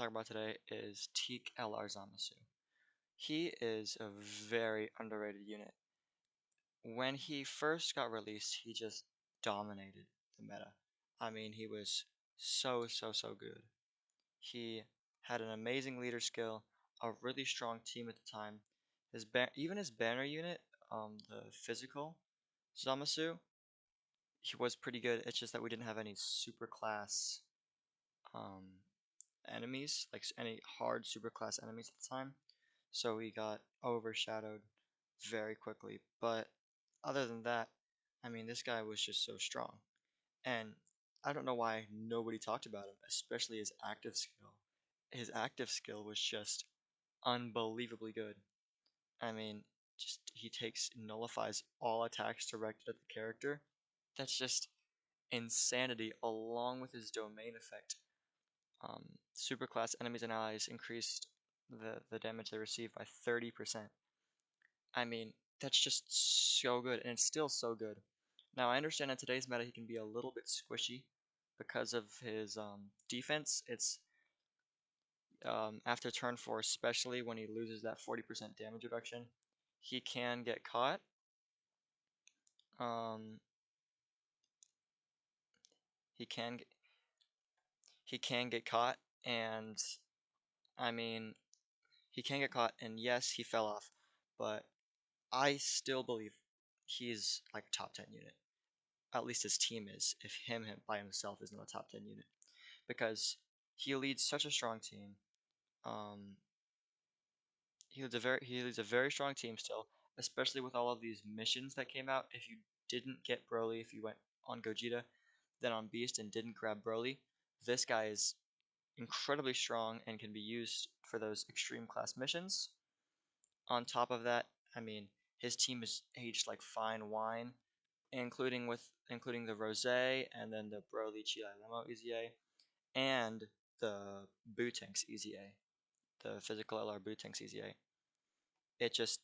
talk about today is Teak LR Zamasu. He is a very underrated unit. When he first got released, he just dominated the meta. I mean, he was so good. He had an amazing leader skill, a really strong team at the time. Even his banner unit, the physical Zamasu, he was pretty good. It's just that we didn't have any super class um, enemies, like any hard super class enemies at the time. So we got overshadowed very quickly. But other than that, I mean, this guy was just so strong. And I don't know why nobody talked about him, especially his active skill. His active skill was just unbelievably good. I mean, just he nullifies all attacks directed at the character. That's just insanity, along with his domain effect. Superclass enemies and allies increased the damage they receive by 30%. I mean, that's just so good, and it's still so good. Now, I understand in today's meta he can be a little bit squishy because of his defense. It's after turn 4, especially when he loses that 40% damage reduction, he can get caught. Um, he can he can get caught, and I mean, he can get caught, and yes, he fell off, but I still believe he's like a top 10 unit. At least his team is, if him by himself is not a top 10 unit. Because he leads such a strong team. Um, he leads a very strong team still, especially with all of these missions that came out. If you didn't get Broly, if you went on Gogeta, then on Beast and didn't grab Broly, this guy is incredibly strong and can be used for those extreme class missions. On top of that, I mean, his team is aged like fine wine, including the Rosé and then the Broly Chile Lemo EZA and the Bootanks EZA, the physical LR Bootanks EZA. It just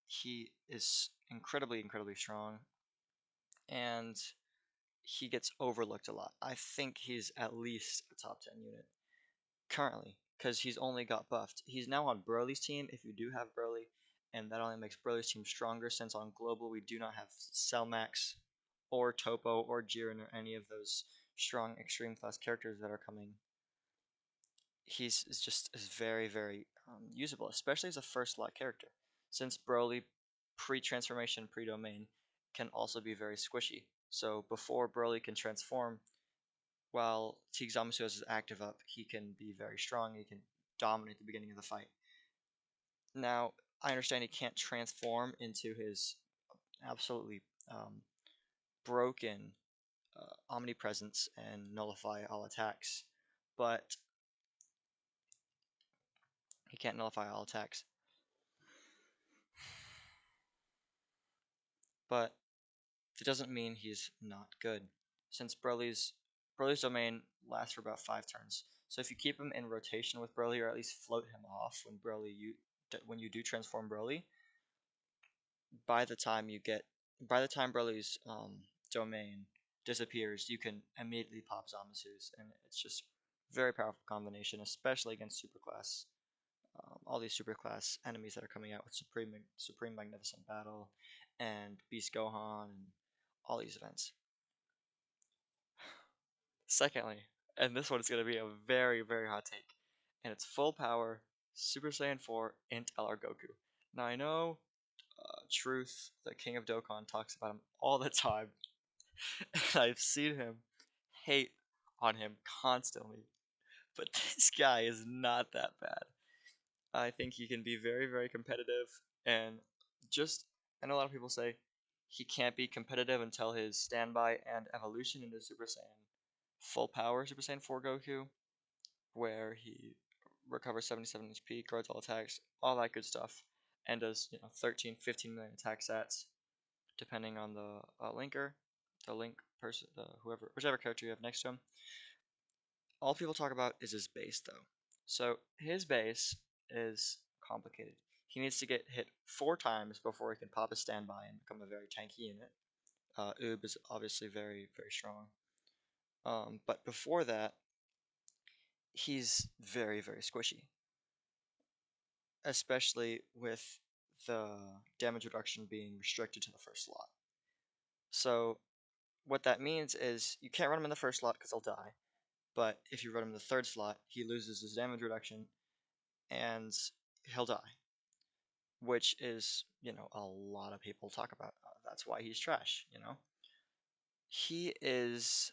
he is incredibly strong, and he gets overlooked a lot. I think he's at least a top 10 unit currently because he's only got buffed. He's now on Broly's team if you do have Broly, and that only makes Broly's team stronger since on Global we do not have Cellmax or Topo or Jiren or any of those strong extreme class characters that are coming. He's is very usable, especially as a first slot character, since Broly pre-transformation, pre-domain can also be very squishy. So before Broly can transform, while Teak Zamasu has his active up, he can be very strong. He can dominate the beginning of the fight. Now, I understand he can't transform into his absolutely broken omnipresence and nullify all attacks, but he can't nullify all attacks. But it doesn't mean he's not good, since Broly's domain lasts for about 5 turns. So if you keep him in rotation with Broly, or at least float him off when you do transform Broly, by the time Broly's domain disappears, you can immediately pop Zamasu's, and it's just very powerful combination, especially against superclass. All these superclass enemies that are coming out with Supreme Magnificent Battle and Beast Gohan and all these events. Secondly, and this one is going to be a very hot take, and it's full power Super Saiyan 4 Int LR Goku. Now I know Truth, the King of Dokkan, talks about him all the time, and I've seen him hate on him constantly, but this guy is not that bad. I think he can be very competitive, and just, I know a lot of people say he can't be competitive until his standby and evolution into Super Saiyan full power Super Saiyan 4 Goku, where he recovers 77 HP, guards all attacks, all that good stuff, and does 13, 15 million attack stats, depending on the linker, the link person, whichever character you have next to him. All people talk about is his base though. So his base is complicated. He needs to get hit 4 times before he can pop his standby and become a very tanky unit. Oob is obviously very strong. But before that, he's very, very squishy, especially with the damage reduction being restricted to the first slot. So what that means is you can't run him in the first slot because he'll die, but if you run him in the third slot, he loses his damage reduction and he'll die, which is, a lot of people talk about. That's why he's trash, He is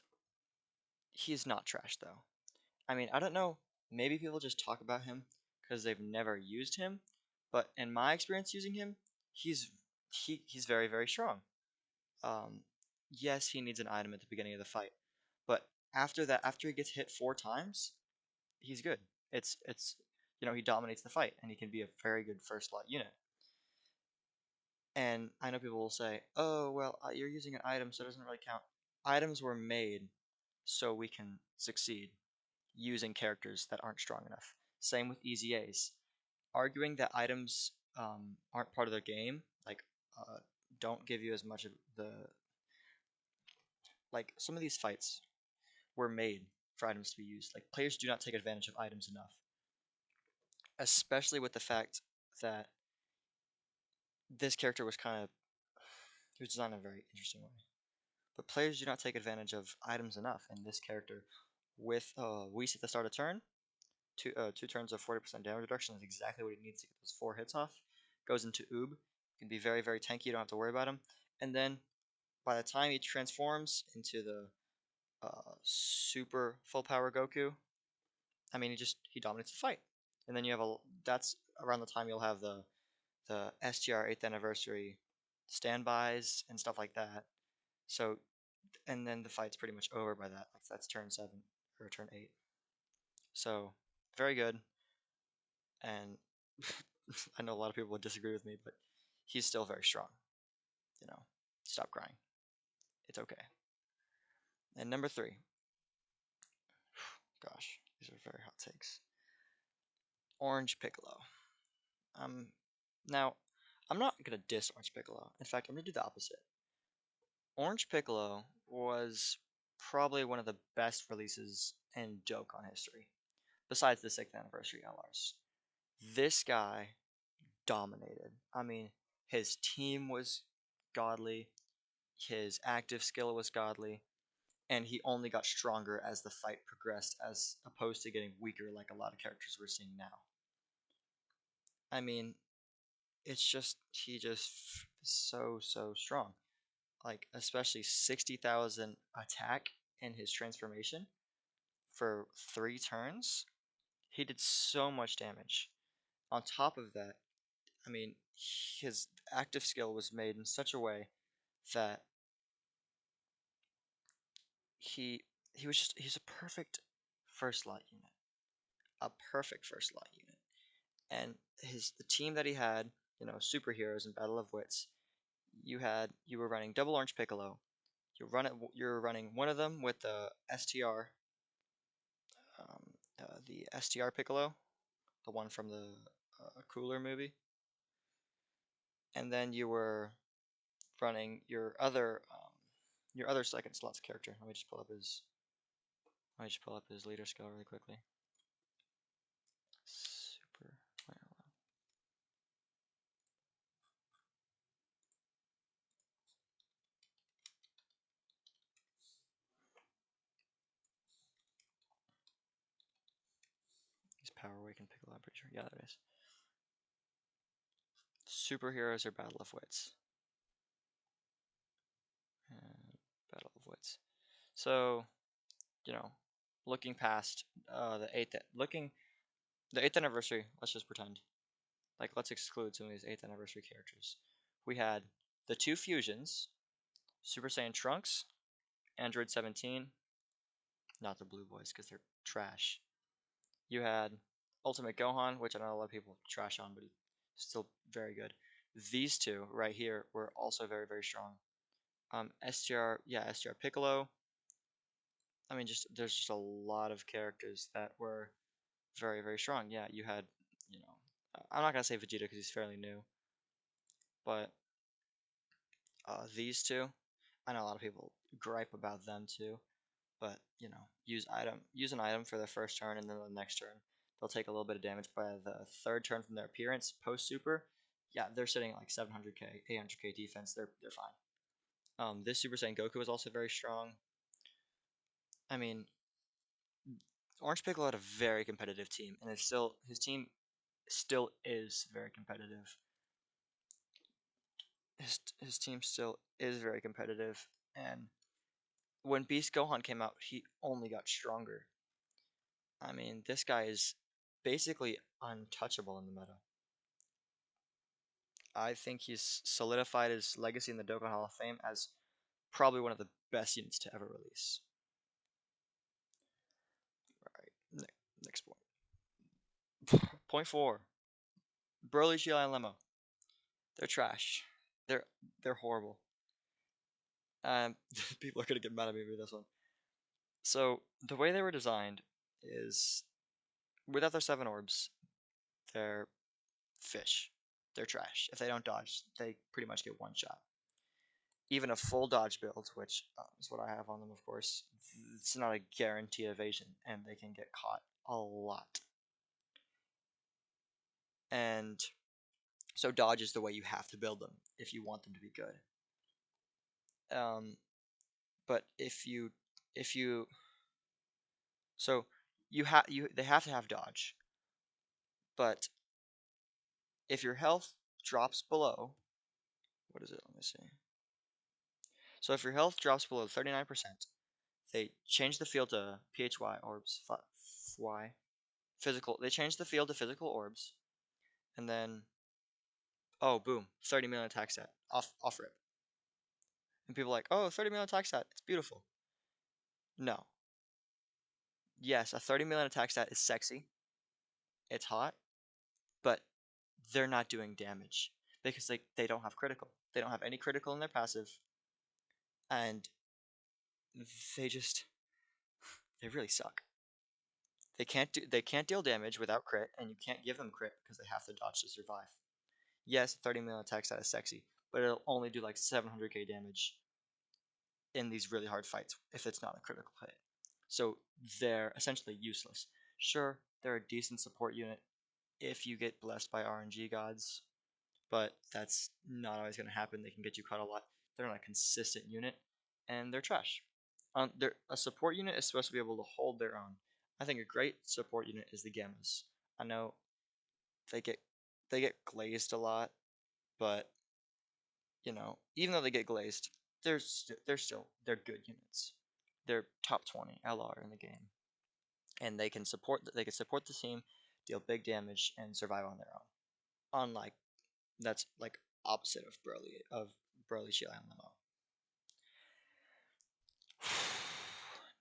he's not trash though. I mean, I don't know, maybe people just talk about him because they've never used him, but in my experience using him, he's he's very, very strong. Um, yes, he needs an item at the beginning of the fight, but after that, after he gets hit 4 times, he's good. It's he dominates the fight and he can be a very good first slot unit. And I know people will say, "Oh, well, you're using an item, so it doesn't really count." Items were made so we can succeed using characters that aren't strong enough. Same with EZAs. Arguing that items aren't part of the game, like uh, don't give you as much of the like some of these fights were made for items to be used. Like players do not take advantage of items enough, especially with the fact that this character was kind of he was designed in a very interesting way. But players do not take advantage of items enough in this character. With Whis at the start of turn, two turns of 40% damage reduction is exactly what he needs to get those 4 hits off. Goes into Oob, can be very, very tanky. You don't have to worry about him. And then by the time he transforms into the super full power Goku, I mean he dominates the fight. And then you have that's around the time you'll have the STR 8th anniversary standbys and stuff like that. So and then the fight's pretty much over by that. Like that's turn 7 or turn 8. So very good. And I know a lot of people would disagree with me, but he's still very strong. You know, stop crying. It's okay. And number 3, gosh, these are very hot takes. Orange Piccolo. Um, now I'm not gonna diss Orange Piccolo. In fact, I'm gonna do the opposite. Orange Piccolo was probably one of the best releases in Dokkan history, besides the 6th anniversary LRs. This guy dominated. I mean, his team was godly, his active skill was godly, and he only got stronger as the fight progressed, as opposed to getting weaker like a lot of characters we're seeing now. I mean, it's just he just is so strong. Like especially 60,000 attack in his transformation for 3 turns. He did so much damage. On top of that, I mean, his active skill was made in such a way that he's a perfect first slot unit, a perfect first slot unit. And the team that he had, superheroes and Battle of Wits. You were running double Orange Piccolo. You're running one of them with the STR, um, the STR Piccolo, the one from the Cooler movie, and then you were running your other second slots character. Let me just pull up his leader skill really quickly. Super. He's Power Awakened Piccolo, I'm pretty sure. Yeah, that is. Superheroes or Battle of Wits? Battle of Wits. So, you know, looking past the eighth anniversary, let's just pretend. Like, let's exclude some of these 8th anniversary characters. We had the 2 fusions, Super Saiyan Trunks, Android 17, not the Blue Boys because they're trash. You had Ultimate Gohan, which I know a lot of people trash on, but he's still very good. These two right here were also very, very strong. STR Piccolo. I mean, there's just a lot of characters that were very, very strong. Yeah, you had, I'm not gonna say Vegeta because he's fairly new, but these two, I know a lot of people gripe about them too, but use an item for their first turn, and then the next turn they'll take a little bit of damage by the third turn from their appearance post super. Yeah, they're sitting at like 700k, 800k defense. They're fine. This Super Saiyan Goku is also very strong. I mean, Orange Piccolo had a very competitive team, and his team still is very competitive. His team still is very competitive, and when Beast Gohan came out, he only got stronger. I mean, this guy is basically untouchable in the meta. I think he's solidified his legacy in the Dokkan Hall of Fame as probably one of the best units to ever release. Alright, next point. Point 4. Broly, Sheila, and Lemo. They're trash. They're they're horrible. People are gonna get mad at me for this one. So the way they were designed is without their 7 orbs, they're fish. They're trash. If they don't dodge, they pretty much get one shot. Even a full dodge build, which is what I have on them, of course, it's not a guaranteed evasion, and they can get caught a lot. And so dodge is the way you have to build them if you want them to be good. But if you so they have to have dodge, but if your health drops below, what is it? Let me see. So if your health drops below 39%, they change the field to PHY orbs. Y physical. They change the field to physical orbs, and then oh boom, 30 million attack stat off rip. And people are like, oh, 30 million attack stat, it's beautiful. No. Yes, a 30 million attack stat is sexy. It's hot, but they're not doing damage because they don't have critical. They don't have any critical in their passive, and they just they really suck. They can't deal damage without crit, and you can't give them crit because they have to dodge to survive. Yes, 30 million attack stat is sexy, but it'll only do like 700k damage in these really hard fights if it's not a critical hit. So they're essentially useless. Sure, they're a decent support unit if you get blessed by RNG gods, but that's not always going to happen. They can get you caught a lot. They're not a consistent unit, and they're trash. A support unit is supposed to be able to hold their own. I think a great support unit is the Gammas. I know they get glazed a lot, but even though they get glazed, they're good units. They're top 20 LR in the game, and they can support the team, deal big damage, and survive on their own. Unlike that's like opposite of Broly, Sheila, and Lemo.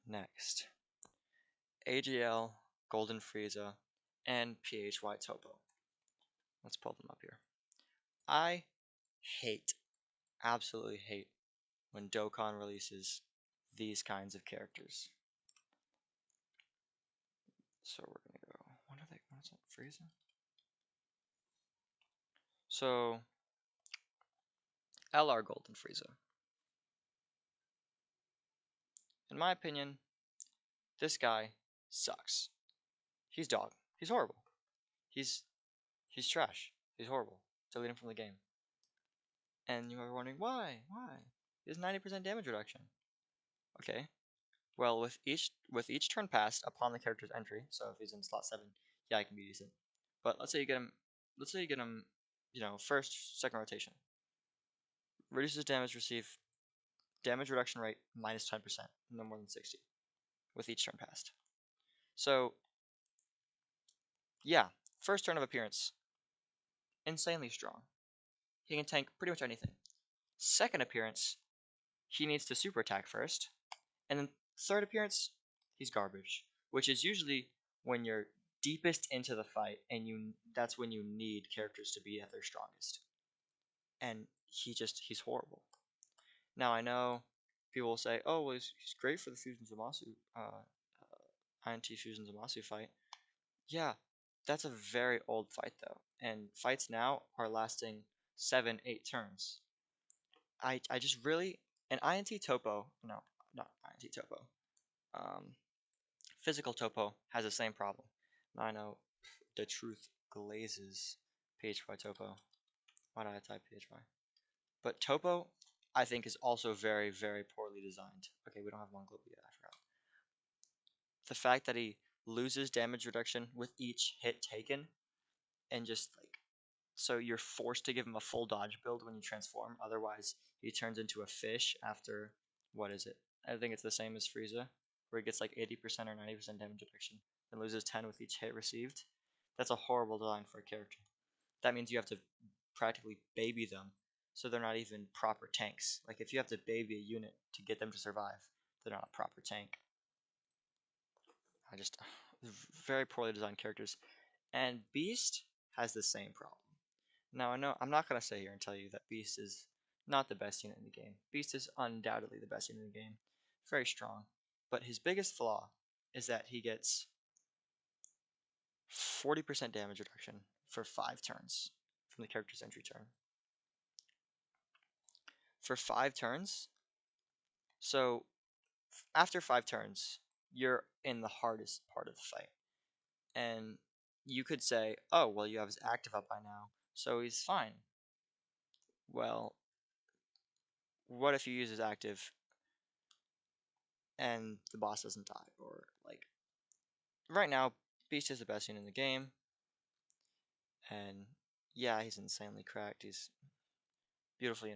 Next, AGL, Golden Frieza, and PHY Topo. Let's pull them up here. I hate, absolutely hate, when Dokkan releases these kinds of characters. So we're gonna go. What is that? Frieza? So LR Golden Frieza. In my opinion, this guy sucks. He's dog. He's horrible. He's he's trash. He's horrible. Delete him from the game. And you are wondering why? Why? He has 90% damage reduction. Okay. Well, with each turn passed upon the character's entry, so if he's in slot 7, yeah, I can be decent. But let's say you get him. Let's say you get him. First, second rotation. Reduces damage received. Damage reduction rate minus 10%, no more than 60, with each turn passed. So yeah, first turn of appearance, insanely strong. He can tank pretty much anything. Second appearance, he needs to super attack first. And then third appearance, he's garbage. Which is usually when you're deepest into the fight and that's when you need characters to be at their strongest. And he's horrible. Now I know people will say, oh, well, he's great for the Fusion Zamasu, INT Fusion Zamasu fight. Yeah, that's a very old fight though, and fights now are lasting 7, 8 turns. I just really an INT Topo, no, not INT Topo. Um, Physical Topo has the same problem. Now I know the truth glazes PHY Topo. Why did I type PHY? But Topo, I think, is also very, very poorly designed. Okay, we don't have one global yet, I forgot. The fact that he loses damage reduction with each hit taken, and just like, so you're forced to give him a full dodge build when you transform, otherwise he turns into a fish after, what is it? I think it's the same as Frieza, where he gets like 80% or 90% damage reduction, and loses 10 with each hit received. That's a horrible design for a character. That means you have to practically baby them, so they're not even proper tanks. Like if you have to baby a unit to get them to survive, they're not a proper tank. I just very poorly designed characters. And Beast has the same problem. Now I know I'm not gonna sit here and tell you that Beast is not the best unit in the game. Beast is undoubtedly the best unit in the game. Very strong. But his biggest flaw is that he gets 40% damage reduction for 5 turns from the character's entry turn. For 5 turns, so after 5 turns, you're in the hardest part of the fight. And you could say, oh, well, you have his active up by now, so he's fine. Well, what if you use his active and the boss doesn't die? Or, like, right now, Beast is the best unit in the game. And yeah, he's insanely cracked. He's beautifully